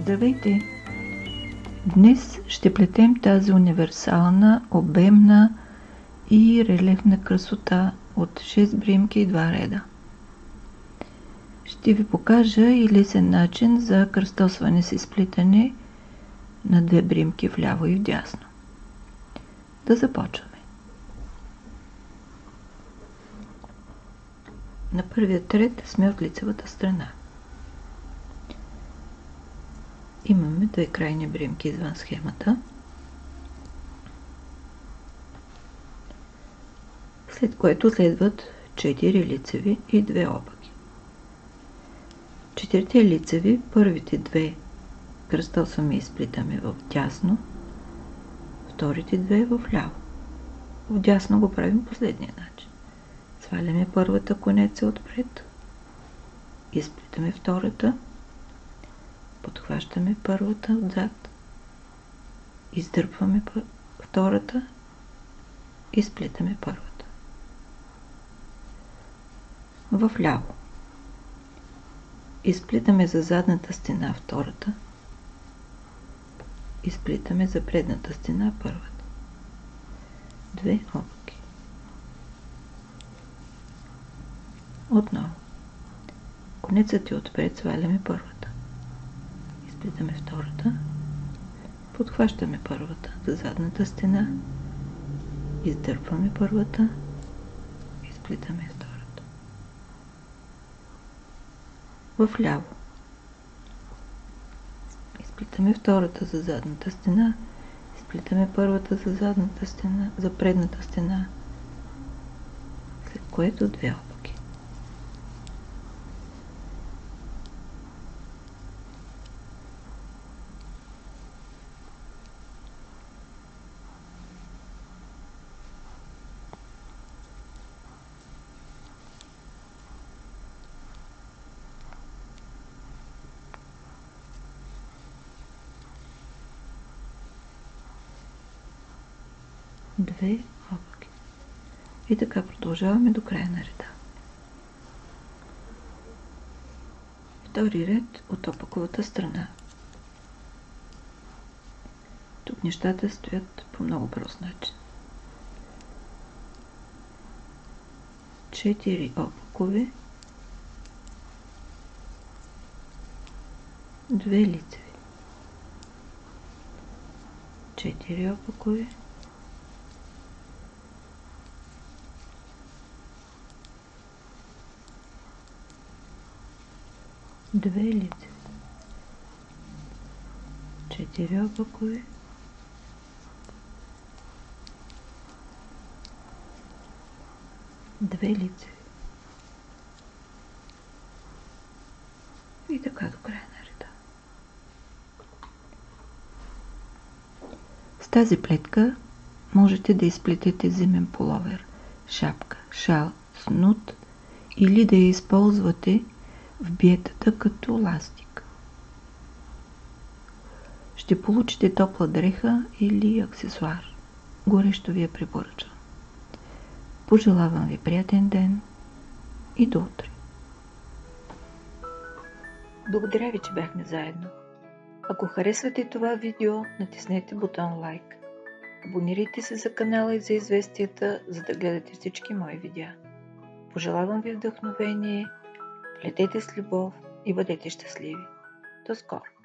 Здравейте! Днес ще плетем тази универсална, обемна и релефна красота от 6 бримки и 2 реда. Ще ви покажа и лесен начин за кръстосване с изплитане на 2 бримки вляво и вдясно. Да започваме. На първият ред сме от лицевата страна. Имаме 2 крайни бримки извън схемата. След което следват 4 лицеви и 2 обаки. 4 лицеви, първите 2 кръстосваме и изплитаме в дясно, вторите 2 в ляво. В дясно го правим последния начин. Сваляме първата конеца отпред, изплитаме втората, подхващаме първата отзад, издърпваме втората, изплитаме първата. В ляво изплитаме за задната стена втората, изплитаме за предната стена първата. 2 обаки. Отново. Конецът е отпред, сваляме първата. Изплитаме втората, подхващаме първата за задната стена, издърпваме първата, изплитаме втората. В ляво изплитаме втората за задната стена, изплитаме първата за задната стена, за предната стена, след което 2 обаки. Две обаки. И така продължаваме до края на реда. Втори ред от опаковата страна. Тук нещата стоят по много прост начин. 4 опакове, 2 лицеви. 4 опакове, 2 лицеви. 4 опакове, 2 лицеви. И така до края на реда. С тази плетка можете да изплетете зимен пуловер, шапка, шал, снуд или да я използвате в биетата като ластик. Ще получите топла дреха или аксесуар. Горещо ви я препоръчвам. Пожелавам ви приятен ден и до утре. Благодаря ви, че бяхме заедно. Ако харесвате това видео, натиснете бутон лайк. Абонирайте се за канала и за известията, за да гледате всички мои видеа. Пожелавам ви вдъхновение, плетете с любов и бъдете щастливи. До скоро!